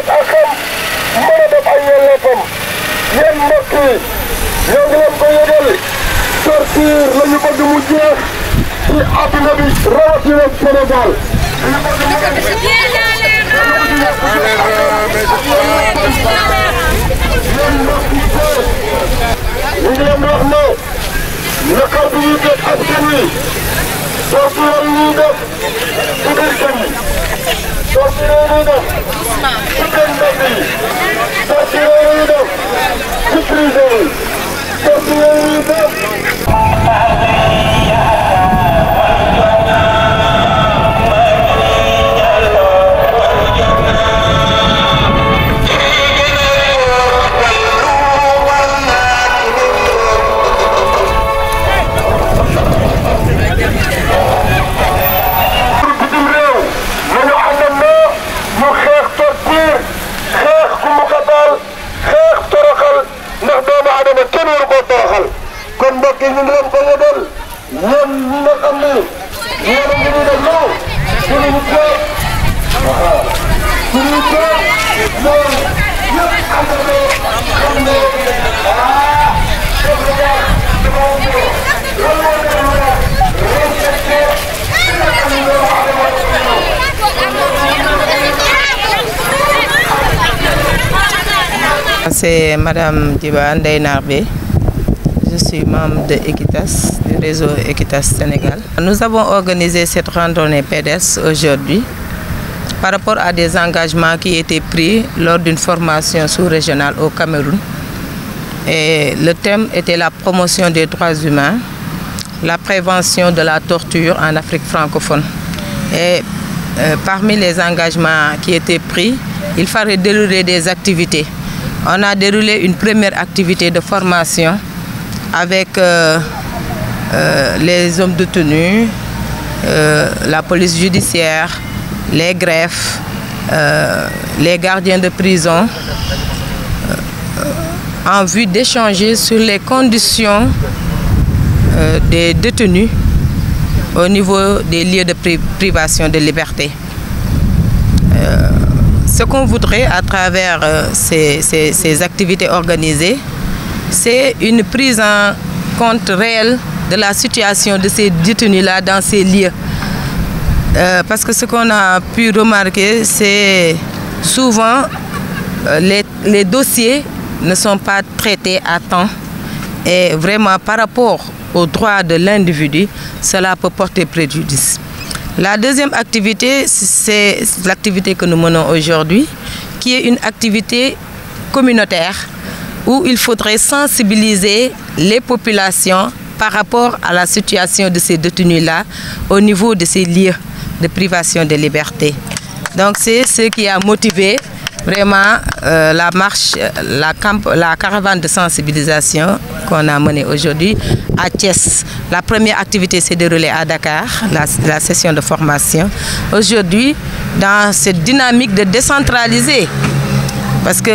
jot akam mën a def ay yelleefam yéen mbokk yi ñoo ngi leen ko yëgal torture la ñu bëgg mu jeex ci àdduna bi rawatina Sénégal. ñu ngi leen wax ne naka bi ñuy def askan wi torture yi ñuy def ci biir kër yi torture yi ñuy def ci kër mbedd yi torture yi ñuy def ci prison yi torture yi ñuy def. kon mbokk yi ñu ngi leen ko yëgal ñoom ñi nga xam ne ñoom ñu ngi def loolu suñu tool suñu tool ñoom ñëpp àndandoo xam ne c'est Madame Djiba Ndeye Narbé. Je suis membre de Equitas, du réseau Equitas Sénégal. Nous avons organisé cette randonnée pédestre aujourd'hui par rapport à des engagements qui étaient pris lors d'une formation sous-régionale au Cameroun. Et le thème était la promotion des droits humains, la prévention de la torture en Afrique francophone. Et parmi les engagements qui étaient pris, il fallait dérouler des activités. On a déroulé une première activité de formation avec les hommes de tenue, la police judiciaire, les greffes, les gardiens de prison, en vue d'échanger sur les conditions des détenus au niveau des lieux de privation de liberté. Ce qu'on voudrait à travers ces activités organisées, c'est une prise en compte réelle de la situation de ces détenus-là dans ces lieux. Parce que ce qu'on a pu remarquer, c'est souvent les dossiers ne sont pas traités à temps. Et vraiment, par rapport aux droits de l'individu, cela peut porter préjudice. La deuxième activité, c'est l'activité que nous menons aujourd'hui, qui est une activité communautaire où il faudrait sensibiliser les populations par rapport à la situation de ces détenus-là au niveau de ces lieux de privation de liberté. Donc c'est ce qui a motivé vraiment la marche, la caravane de sensibilisation qu'on a menée aujourd'hui à Thiès. La première activité s'est déroulée à Dakar, la session de formation. Aujourd'hui, dans cette dynamique de décentraliser, parce que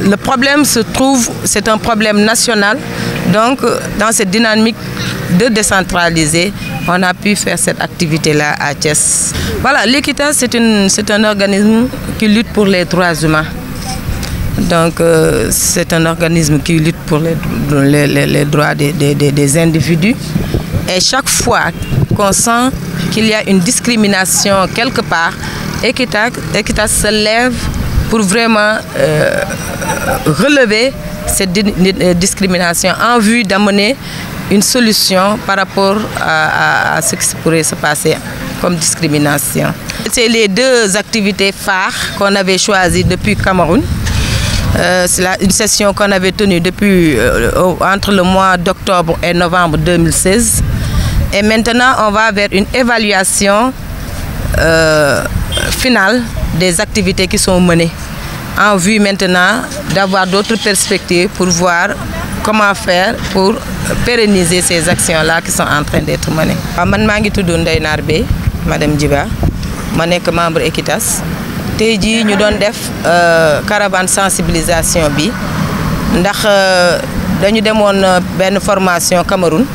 le problème se trouve, c'est un problème national. Donc, dans cette dynamique de décentraliser, on a pu faire cette activité-là à Thiès. Voilà, l'Equitas, c'est un organisme qui lutte pour les droits humains. Donc, c'est un organisme qui lutte pour les droits des individus. Et chaque fois qu'on sent qu'il y a une discrimination quelque part, Equitas se lève pour vraiment relever cette discrimination en vue d'amener une solution par rapport à ce qui pourrait se passer comme discrimination. C'est les deux activités phares qu'on avait choisies depuis Cameroun. C'est une session qu'on avait tenue depuis entre le mois d'octobre et novembre 2016. Et maintenant, on va vers une évaluation finale des activités qui sont menées, en vue maintenant d'avoir d'autres perspectives pour voir comment faire pour pérenniser ces actions-là qui sont en train d'être menées. Je suis Ndeye Narbé, Madame Djiba, je suis membre Equitas. Aujourd'hui, nous avons fait caravane sensibilisation. Nous avons fait une formation au Cameroun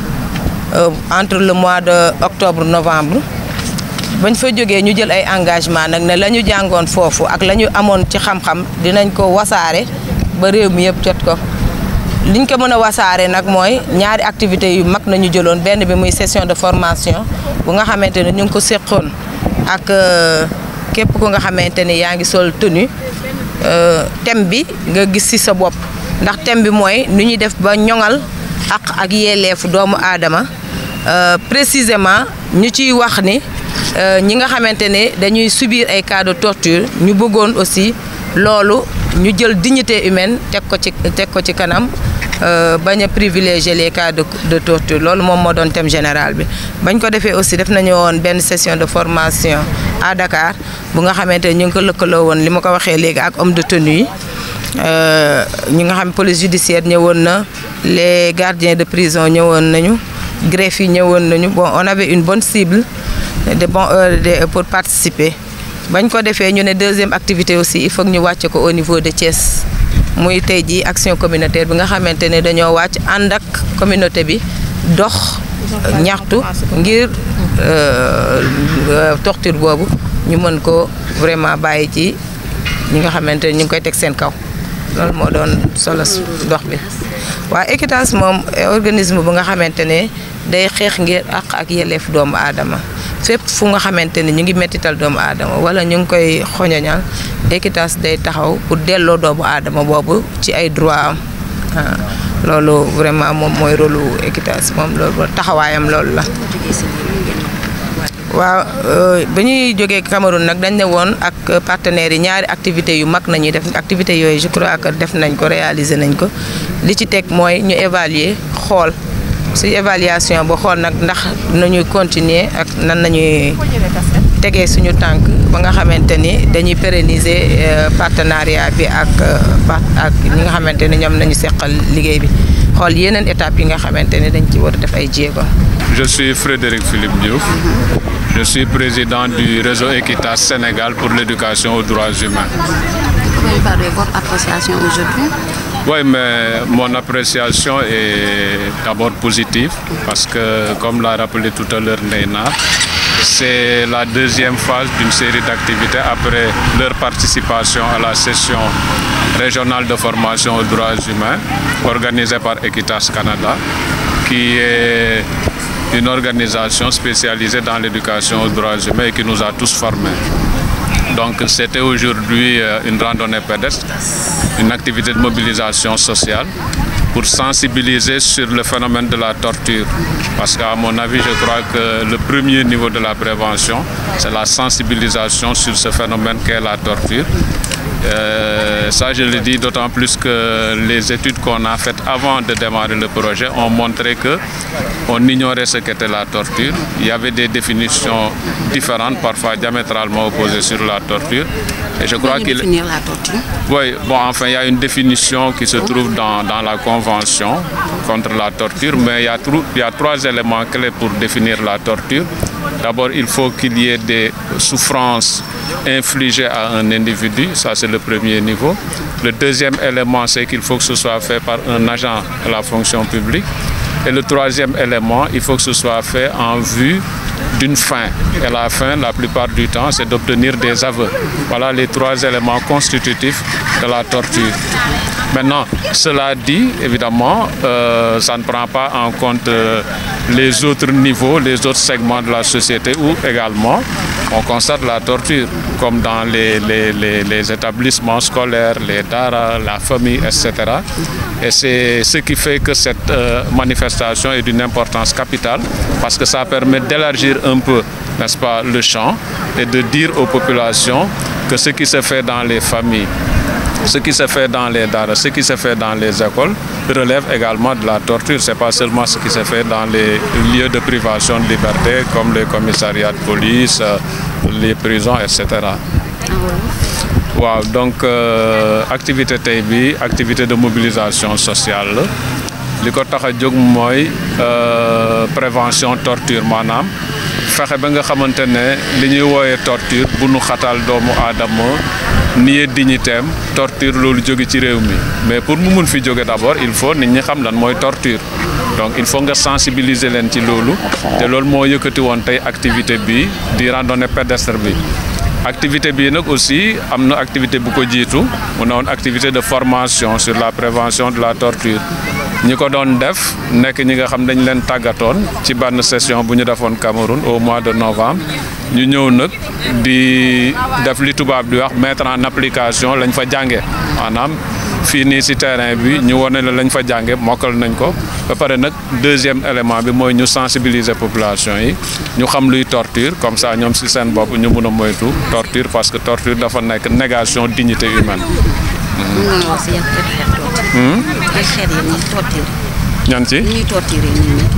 entre le mois d'octobre et novembre. bañ fa jógee ñu jël ay engagement nag ne la ñu jàngoon foofu ak la ñu amoon ci xam-xam dinañ ko wasaare ba réew mi yëpp jot ko. liñ ko mën a wasaare nag mooy ñaari activités yu mag nañu jëloon benn bi muy session de formation bu nga xamante ne ñu ngi ko séqoon ak képp ku nga xamante ni yaa ngi sol tenue thème bi nga gis ci sa bopp ndax thème bi mooy nu ñuy def ba ñoŋal ak yelleefu doomu aadama précisément ñu ciy wax ni ñi nga xamante ne dañuy subir ay cas de torture ñu bëggoon aussi loolu ñu jël dignité humaine teg ko ci kanam bañ a privilégier les cas de torture loolu moom moo doon thème général bi. bañ ko defee aussi def nañu woon benn session de formation à Dakar bu nga xamante ne ñu ngi ko lëkkaloo woon li ma ko waxee léegi ak homme de tenue yi ñi nga xam police judiciaire ñëwoon na les gardiens de prison ñëwoon nañu greffe yi ñëwoon nañu bon on avait une bonne cible pour participer. bañ ko defee ñu ne deuxième activité aussi il faut que ñu wàcce ko au niveau de Thiès muy tey jii action communautaire bi nga xamante ne dañoo wàcc ànd ak communauté bi dox ñaxtu ngir torture boobu ñu mën ko vraiment bàyyi ci ñi nga xamante ne ñu ngi koy teg seen kaw loolu moo doon solo dox bi. waa Equitas moom organisme bu nga xamante ne day xeex ngir ak yelleef doomu aadama. fépp fu nga xamante ni ñu ngi mettital doomu aadama wala ñu ngi koy xoñoñal Equitas day taxaw pour delloo doomu aadama boobu ci ay droit am loolu vraiment moom mooy rôle lu Equitas moom loolu taxawaayam loolu la. waaw ba ñuy jógee Cameroun nag dañ ne woon ak partenaires yi ñaari activités yu mag nañuy def activités yooyu je crois que def nañ ko réaliser nañ ko li ci teg mooy ñu évaluer xool. si évaluation ba xool nag ndax nañuy continuer ak nan nañuy tegee suñu tànk ba nga xamante ni dañuy pérenniser partenariat bi ak ñi nga xamante ni ñoom nañu seqal liggéey bi xool yeneen étapes yi nga xamante ni dañ ci war a def ay jéego. Je suis Frédéric Philippe Diouf. Je suis président du réseau Equitas Sénégal pour l'éducation aux droits humains. Pouvez-vous parler de votre appréciation aujourd'hui? Oui, mais mon appréciation est d'abord positive parce que, comme l'a rappelé tout à l'heure Neina, c'est la deuxième phase d'une série d'activités après leur participation à la session régionale de formation aux droits humains organisée par Equitas Canada, qui est une organisation spécialisée dans l'éducation aux droits humains et qui nous a tous formés. Donc c'était aujourd'hui une randonnée pédestre, une activité de mobilisation sociale pour sensibiliser sur le phénomène de la torture. Parce qu'à mon avis, je crois que le premier niveau de la prévention, c'est la sensibilisation sur ce phénomène qu'est la torture. Ça, je le dis d'autant plus que les études qu'on a faites avant de démarrer le projet ont montré qu'on ignorait ce qu'était la torture. Il y avait des définitions différentes, parfois diamétralement opposées sur la torture. Et je crois qu'il... définir la torture? Oui, bon, enfin, il y a une définition qui se trouve dans la Convention contre la torture, mais il y a trois éléments clés pour définir la torture. D'abord, il faut qu'il y ait des souffrances infligées à un individu, ça c'est le premier niveau. Le deuxième élément, c'est qu'il faut que ce soit fait par un agent de la fonction publique. Et le troisième élément, il faut que ce soit fait en vue d'une fin. Et la fin, la plupart du temps, c'est d'obtenir des aveux. Voilà les trois éléments constitutifs de la torture. Maintenant, cela dit, évidemment, ça ne prend pas en compte les autres niveaux, les autres segments de la société où également on constate la torture, comme dans les établissements scolaires, les daras, la famille, etc. Et c'est ce qui fait que cette manifestation est d'une importance capitale, parce que ça permet d'élargir un peu, n'est-ce pas, le champ et de dire aux populations que ce qui se fait dans les familles, ce qui se fait dans les daras, ce qui se fait dans les écoles relève également de la torture. Ce n'est pas seulement ce qui se fait dans les lieux de privation de liberté comme les commissariats de police, les prisons, etc. Wow, donc activité tey bi activité de mobilisation sociale li ko tax a jóg mooy prévention torture maanaam fexe ba nga xamante ne li ñuy wooyee torture bu nu xatal doomu aadama nié dignitéem torture loolu jóge ci réew mi mais pour mu mun fi jóge d'abord il faut nit ñi xam lan mooy torture donc il faut nga sensibiliser leen ci loolu te loolu moo yëkkati woon tey activité bi di randonnée pédestre bi. Activité bi nag aussi am na activité bu ko jiitu mu ne woon activité de formation sur la prévention de la torture ñi ko doon def nekk ñi nga xam dañ leen tàggatoon ci benn session bu ñu defoon Cameroun au mois de novembre ñu ñëw nag di def li tubaab di wax mettre en application lañ fa jànge maanaam fii nii ci terrain bi ñu wane la lañ fa jànge mokkal nañ ko ba pare nag deuxième élément bi mooy ñu sensibiliser population yi ñu xam luy torture comme ça ñoom ci seen bopp ñu mun a moytu torture parce que torture dafa nekk négation dignité humaine. ñan ci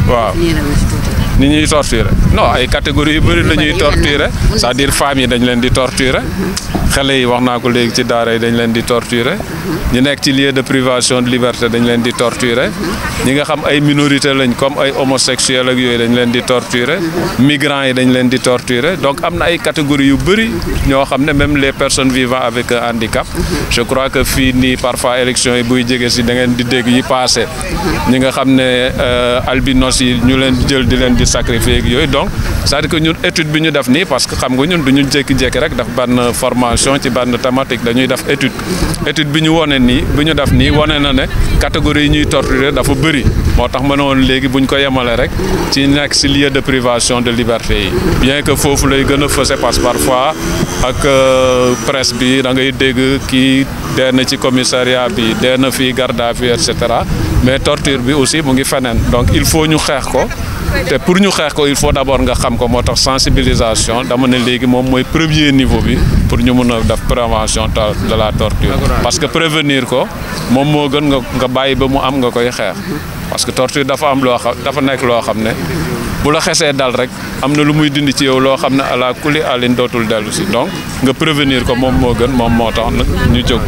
waaw ni ñuy torturer non ay catégories yu bëri la ñuy torturer c'est-à-dire femmes yi dañ leen di torturer xale yi wax naa ko léegi ci daara yi dañ leen di torturer ñu nekk ci lieu de privation de liberté dañ leen di torturer ñi nga xam ay minorité lañ comme ay homosexuels ak yooyu dañ leen di torturer migrants yi dañ leen di torturer donc am na ay catégories yu bëri ñoo xam ne même les personnes vivant avec un handicap je crois que fii nii parfois élection yi buy jege si da ngeen di dégg yi passé ñi nga xam ne albinos yi ñu leen jël di leen di sacrifier ak yooyu donc c'est-à-dire que ñun étude bi ñu def nii parce que xam nga ñun du ñu jékki-jékki rek daf benn formation ci benn thématique dañuy def étude bi ñu wone nii bi ñu def nii wane na ne catégorie yi ñuy torturer dafa bëri moo tax ma ne woon léegi bu ñu ko yemale rek ci nekk ci lieu de privation de liberté yi bien que foofu lay gën a fëse parce que parfois ak presse bi da ngay dégg kii dee na ci commissariat bi dee na fii garde à vue et cetera mais torture bi aussi mu ngi feneen donc il faut ñu xeex ko te pour ñu xeex ko il faut d'abord nga xam ko moo tax sensibilisation dama ne léegi moom mooy premier niveau bi pour ñu mun a def prévention de la torture parce que prévenir ko moom moo gën nga bàyyi ba mu am nga koy xeex parce que torture dafa am loo xam dafa nekk loo xam ne bu la xesee dal rek am na lu muy dindi ci yow loo xam ne ala kuli alin dootul dellu si donc nga prévenir ko moom moo gën moom moo tax nag ñu jóg